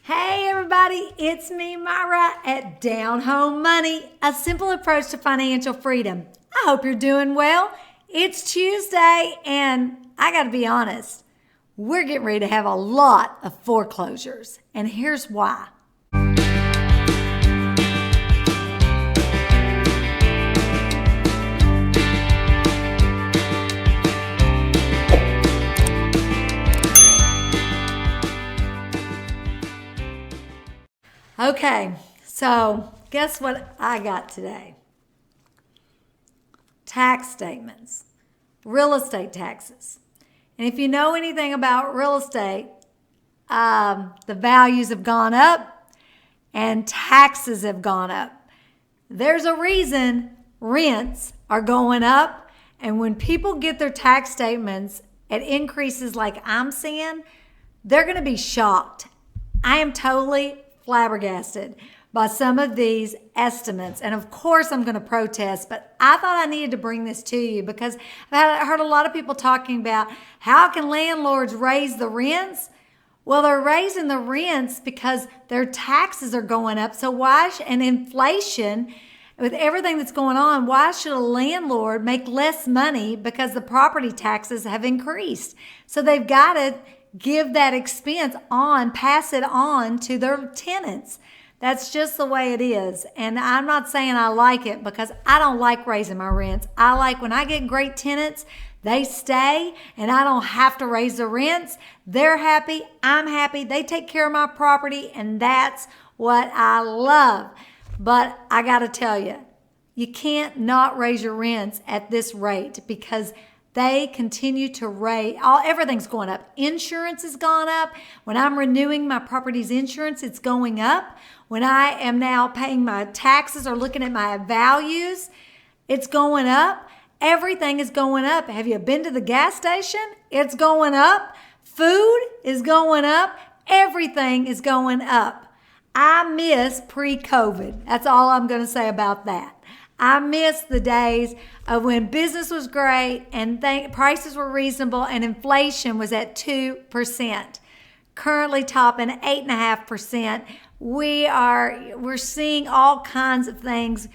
Hey everybody, it's me, Myra, at Down Home Money, a simple approach to financial freedom. I hope you're doing well. It's Tuesday, and I gotta be honest, we're getting ready to have a lot of foreclosures, and here's why. Okay, so guess what I got today? Tax statements, real estate taxes. And if you know anything about real estate, the values have gone up and taxes have gone up. There's a reason rents are going up. And when people get their tax statements at increases like I'm seeing, they're going to be shocked. I am totally flabbergasted by some of these estimates. And of course, I'm going to protest, but I thought I needed to bring this to you because I've heard a lot of people talking about how can landlords raise the rents? Well, they're raising the rents because their taxes are going up. So and inflation, with everything that's going on, why should a landlord make less money because the property taxes have increased? So they've got to give that expense on, pass it on to their tenants. That's just the way it is. And I'm not saying I like it because I don't like raising my rents. I like when I get great tenants, they stay and I don't have to raise the rents. They're happy, I'm happy, they take care of my property, and that's what I love. But I gotta tell you, you can't not raise your rents at this rate because they continue to raise. Everything's going up. Insurance has gone up. When I'm renewing my property's insurance, it's going up. When I am now paying my taxes or looking at my values, it's going up. Everything is going up. Have you been to the gas station? It's going up. Food is going up. Everything is going up. I miss pre-COVID. That's all I'm going to say about that. I miss the days of when business was great and prices were reasonable and inflation was at 2%. Currently topping 8.5%. We're seeing all kinds of things.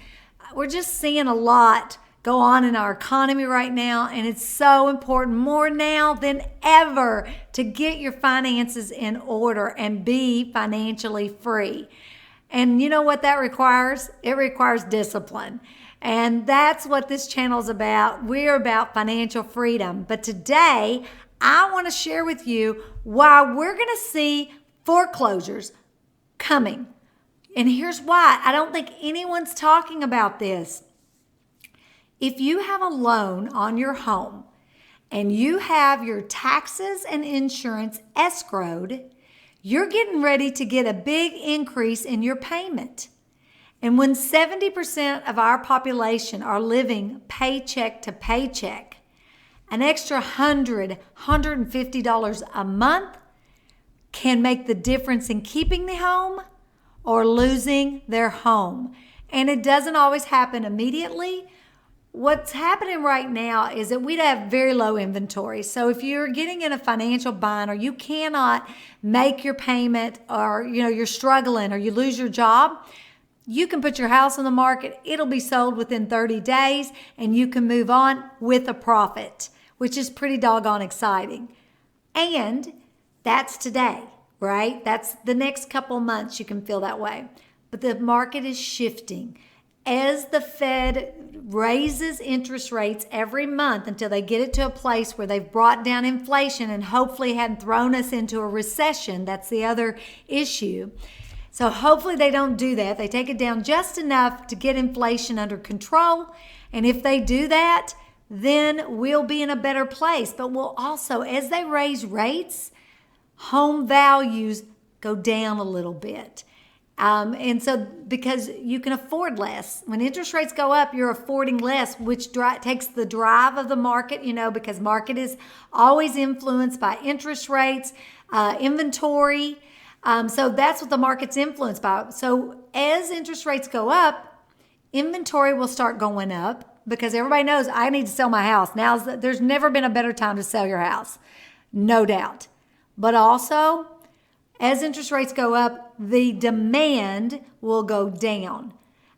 We're just seeing a lot go on in our economy right now, and it's so important, more now than ever, to get your finances in order and be financially free. And you know what that requires? It requires discipline. And that's what this channel is about. We're about financial freedom. But today, I want to share with you why we're going to see foreclosures coming. And here's why. I don't think anyone's talking about this. If you have a loan on your home and you have your taxes and insurance escrowed, you're getting ready to get a big increase in your payment. And when 70% of our population are living paycheck to paycheck, an extra $150 a month can make the difference in keeping the home or losing their home. And it doesn't always happen immediately. What's happening right now is that we have very low inventory. So if you're getting in a financial bind or you cannot make your payment or you're struggling or you lose your job, you can put your house on the market. It'll be sold within 30 days and you can move on with a profit, which is pretty doggone exciting. And that's today, right? That's the next couple months you can feel that way. But the market is shifting. As the Fed raises interest rates every month until they get it to a place where they've brought down inflation and hopefully hadn't thrown us into a recession. That's the other issue. So hopefully they don't do that. They take it down just enough to get inflation under control. And if they do that, then we'll be in a better place. But we'll also, as they raise rates, home values go down a little bit. And so because you can afford less. When interest rates go up, you're affording less, which takes the drive of the market, because market is always influenced by interest rates, inventory. So that's what the market's influenced by. So as interest rates go up, inventory will start going up because everybody knows I need to sell my house. There's never been a better time to sell your house, no doubt. But also, as interest rates go up, the demand will go down,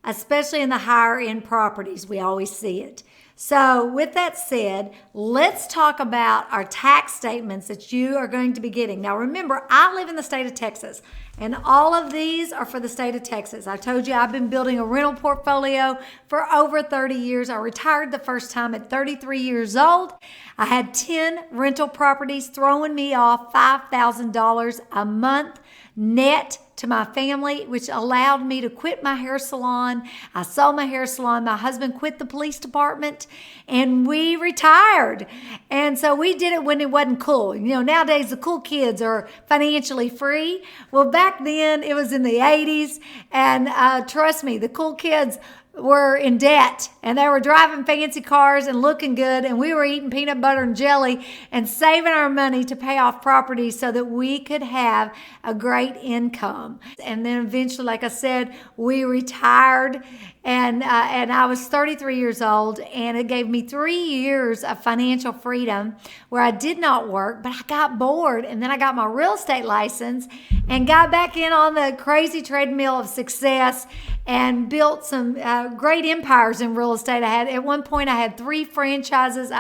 especially in the higher end properties. We always see it. So with that said, let's talk about our tax statements that you are going to be getting. Now remember, I live in the state of Texas, and all of these are for the state of Texas. I told you I've been building a rental portfolio for over 30 years. I retired the first time at 33 years old. I had 10 rental properties throwing me off $5,000 a month net to my family, which allowed me to quit my hair salon. I sold my hair salon. My husband quit the police department, and we retired. And so we did it when it wasn't cool. You know, nowadays the cool kids are financially free. Well, back then it was in the 80s, and trust me, the cool kids were in debt, and they were driving fancy cars and looking good, and we were eating peanut butter and jelly and saving our money to pay off properties so that we could have a great income. And then eventually, like I said, we retired, and I was 33 years old, and it gave me 3 years of financial freedom where I did not work, but I got bored, and then I got my real estate license and got back in on the crazy treadmill of success and built some great empires in real estate. At one point I had 3 franchises.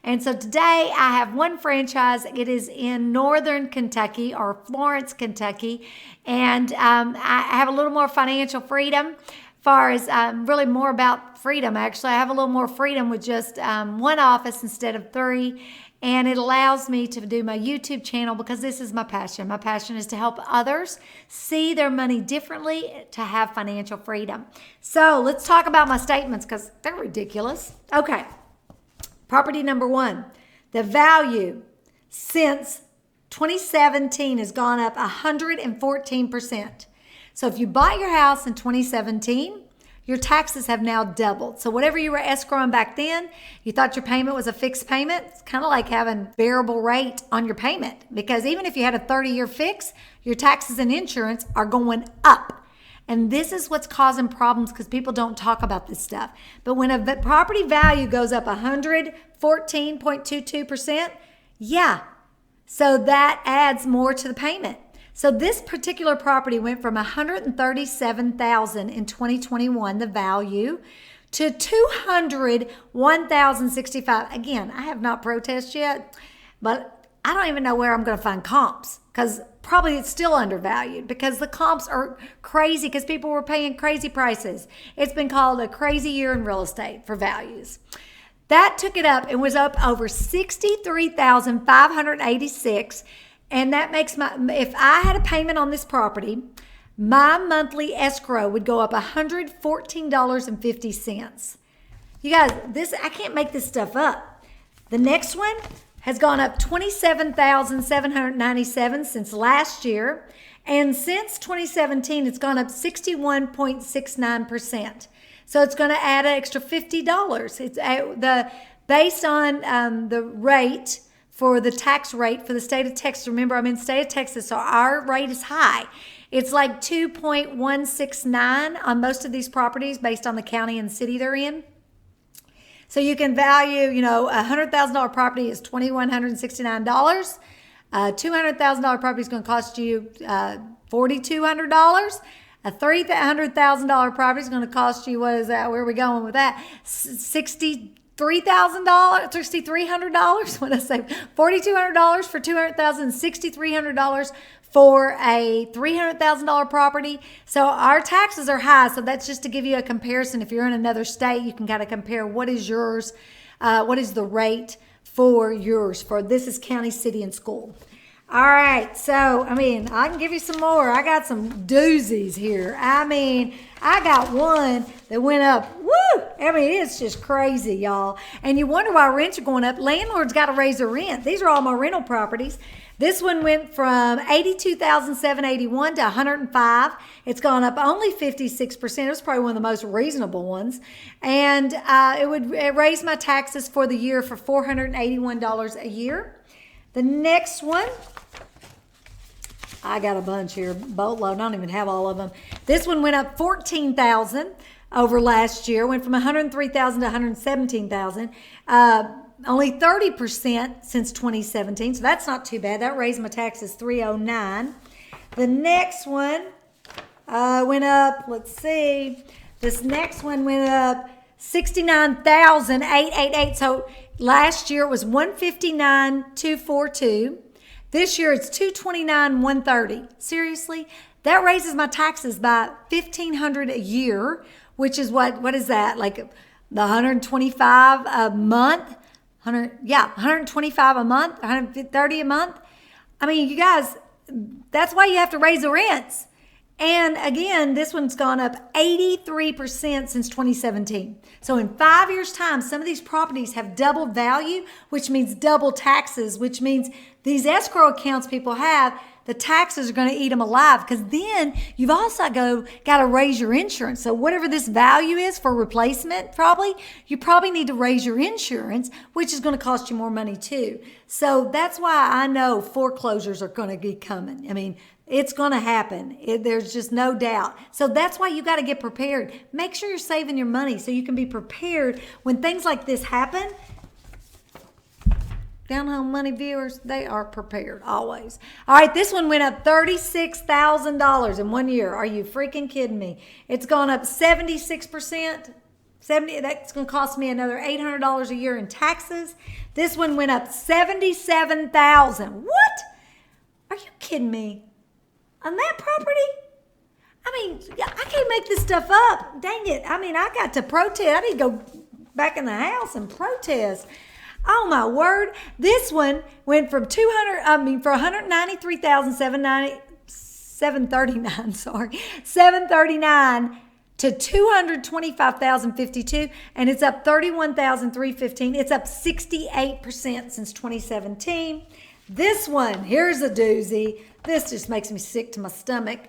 And so today I have 1 franchise. It is in Northern Kentucky, or Florence, Kentucky. And I have a little more financial freedom. As far as really more about freedom, actually. I have a little more freedom with just 1 office instead of 3. And it allows me to do my YouTube channel because this is my passion. My passion is to help others see their money differently, to have financial freedom. So let's talk about my statements because they're ridiculous. Okay, property number 1. The value since 2017 has gone up 114%. So if you bought your house in 2017, your taxes have now doubled. So whatever you were escrowing back then, you thought your payment was a fixed payment. It's kind of like having variable rate on your payment, because even if you had a 30-year fix, your taxes and insurance are going up. And this is what's causing problems because people don't talk about this stuff. But when a property value goes up 114.22%, yeah, so that adds more to the payment. So this particular property went from $137,000 in 2021, the value, to $201,065. Again, I have not protested yet, but I don't even know where I'm going to find comps, because probably it's still undervalued because the comps are crazy because people were paying crazy prices. It's been called a crazy year in real estate for values. That took it up and was up over $63,586. And that makes if I had a payment on this property, my monthly escrow would go up $114.50. You guys, I can't make this stuff up. The next one has gone up $27,797 since last year. And since 2017, it's gone up 61.69%. So it's going to add an extra $50. It's based on the rate, for the tax rate for the state of Texas. Remember, I'm in the state of Texas, so our rate is high. It's like 2.169 on most of these properties based on the county and city they're in. So you can value, a $100,000 property is $2,169. $200,000 property is going to cost you $4,200. A $300,000 property is going to cost you, what is that? Where are we going with that? $6,300. What did I say? $4,200 for $200,000, $6,300 for a $300,000 property. So our taxes are high. So that's just to give you a comparison. If you're in another state, you can kind of compare what is yours, what is the rate for yours. For this is county, city, and school. All right, so, I can give you some more. I got some doozies here. I got one that went up. Woo! It's just crazy, y'all. And you wonder why rents are going up. Landlords got to raise their rent. These are all my rental properties. This one went from $82,781 to $105. It's gone up only 56%. It was probably one of the most reasonable ones. And it raised my taxes for the year for $481 a year. The next one, I got a bunch here, boatload. I don't even have all of them. This one went up $14,000 over last year. Went from $103,000 to $117,000. Only 30% since 2017, so that's not too bad. That raised my taxes $309. The next one went up, let's see. This next one went up 69,888. So last year it was 159,242. This year it's 229,130. Seriously? That raises my taxes by $1,500 a year, which is what is that? Like the 125 a month? 125 a month, 130 a month. I mean, you guys, that's why you have to raise the rents. And again, this one's gone up 83% since 2017. So in 5 years' time, some of these properties have double value, which means double taxes, which means these escrow accounts people have, the taxes are going to eat them alive, because then you've also got to raise your insurance. So whatever this value is for replacement, you probably need to raise your insurance, which is going to cost you more money too. So that's why I know foreclosures are going to be coming. I mean, it's going to happen. There's just no doubt. So that's why you got to get prepared. Make sure you're saving your money so you can be prepared when things like this happen. Down Home Money viewers, they are prepared always. All right, this one went up $36,000 in 1 year. Are you freaking kidding me? It's gone up 76%. That's going to cost me another $800 a year in taxes. This one went up $77,000. What? Are you kidding me? On that property? I mean, I can't make this stuff up. Dang it. I mean, I got to protest. I need to go back in the house and protest. Oh my word. This one went from for 739 to 225,052, and it's up 31,315. It's up 68% since 2017. This one, here's a doozy. This just makes me sick to my stomach.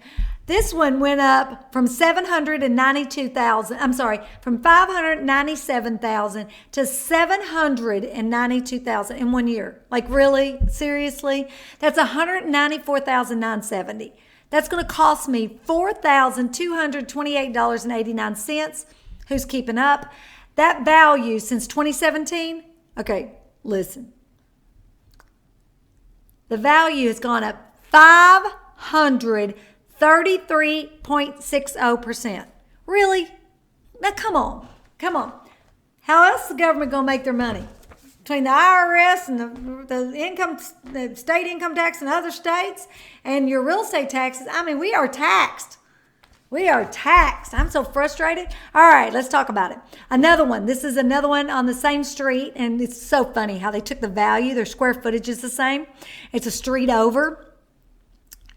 This one went up from 597,000 to 792,000 in 1 year. Like, really? Seriously? That's 194,970. That's going to cost me $4,228.89. Who's keeping up? That value since 2017, okay, listen. The value has gone up 533.60%. Really? Now, come on. How else is the government going to make their money? Between the IRS and the state income tax in other states and your real estate taxes. I mean, we are taxed. I'm so frustrated. All right, let's talk about it. Another one. This is another one on the same street, and it's so funny how they took the value. Their square footage is the same. It's a street over,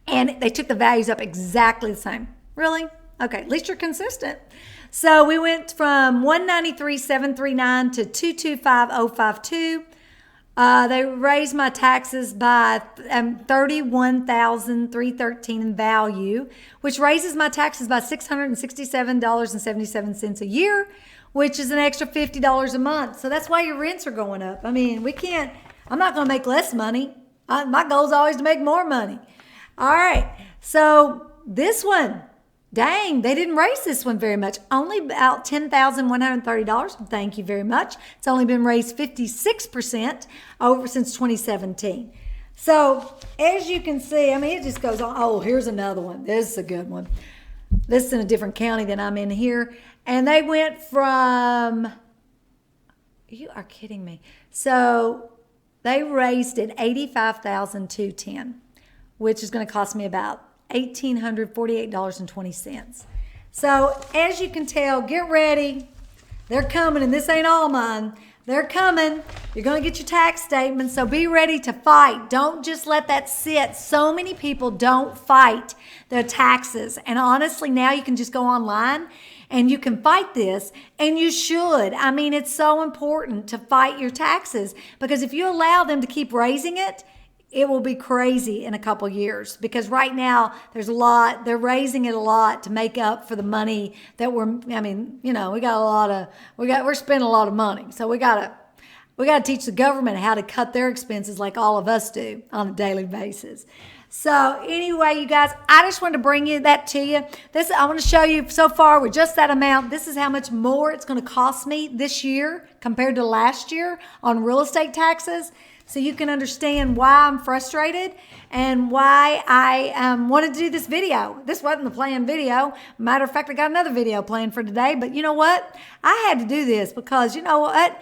and they took the values up exactly the same. Really? Okay, at least you're consistent. So we went from 193,739 to 225,052. They raised my taxes by $31,313 in value, which raises my taxes by $667.77 a year, which is an extra $50 a month. So that's why your rents are going up. I mean, I'm not going to make less money. My goal is always to make more money. All right. So this one, dang, they didn't raise this one very much. Only about $10,130. Thank you very much. It's only been raised 56% over since 2017. So as you can see, I mean, it just goes on. Oh, here's another one. This is a good one. This is in a different county than I'm in here. And they went from, you are kidding me. So they raised it $85,210, which is going to cost me about $1,848.20. So as you can tell, get ready. They're coming, and this ain't all mine. They're coming. You're going to get your tax statement, so be ready to fight. Don't just let that sit. So many people don't fight their taxes. And honestly, now you can just go online and you can fight this, and you should. I mean, it's so important to fight your taxes, because if you allow them to keep raising it, it will be crazy in a couple years, because right now they're raising it a lot to make up for the money that we're spending a lot of money. So we got to teach the government how to cut their expenses like all of us do on a daily basis. So anyway, you guys, I just wanted to bring that to you. I want to show you so far with just that amount, this is how much more it's going to cost me this year compared to last year on real estate taxes. so you can understand why I'm frustrated and why I wanted to do this video. This wasn't the planned video. Matter of fact, I got another video planned for today, but you know what? I had to do this because you know what?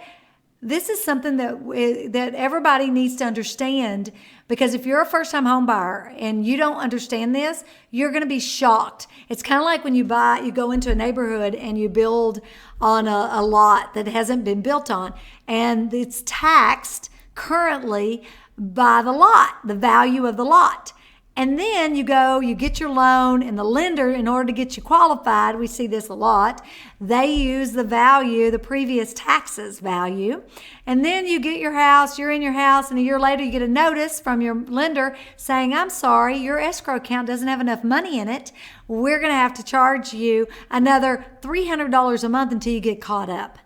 This is something that everybody needs to understand, because if you're a first-time home buyer and you don't understand this, you're going to be shocked. It's kind of like when you go into a neighborhood and you build on a lot that hasn't been built on, and it's taxed currently by the lot, the value of the lot. And then you get your loan, and the lender, in order to get you qualified, we see this a lot, they use the value, the previous taxes value. And then you get your house, you're in your house, and a year later you get a notice from your lender saying, I'm sorry, your escrow account doesn't have enough money in it. We're going to have to charge you another $300 a month until you get caught up.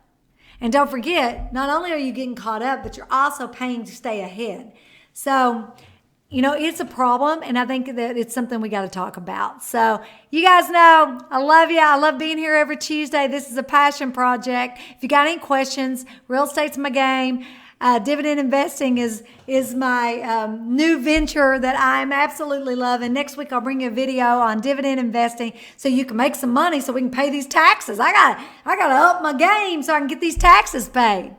And don't forget, not only are you getting caught up, but you're also paying to stay ahead. So, you know, it's a problem, and I think that it's something we got to talk about. So you guys know I love you. I love being here every Tuesday. This is a passion project. If you got any questions, real estate's my game. Dividend investing is my new venture that I'm absolutely loving. Next week, I'll bring you a video on dividend investing so you can make some money so we can pay these taxes. I gotta up my game so I can get these taxes paid.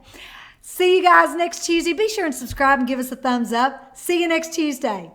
See you guys next Tuesday. Be sure and subscribe and give us a thumbs up. See you next Tuesday.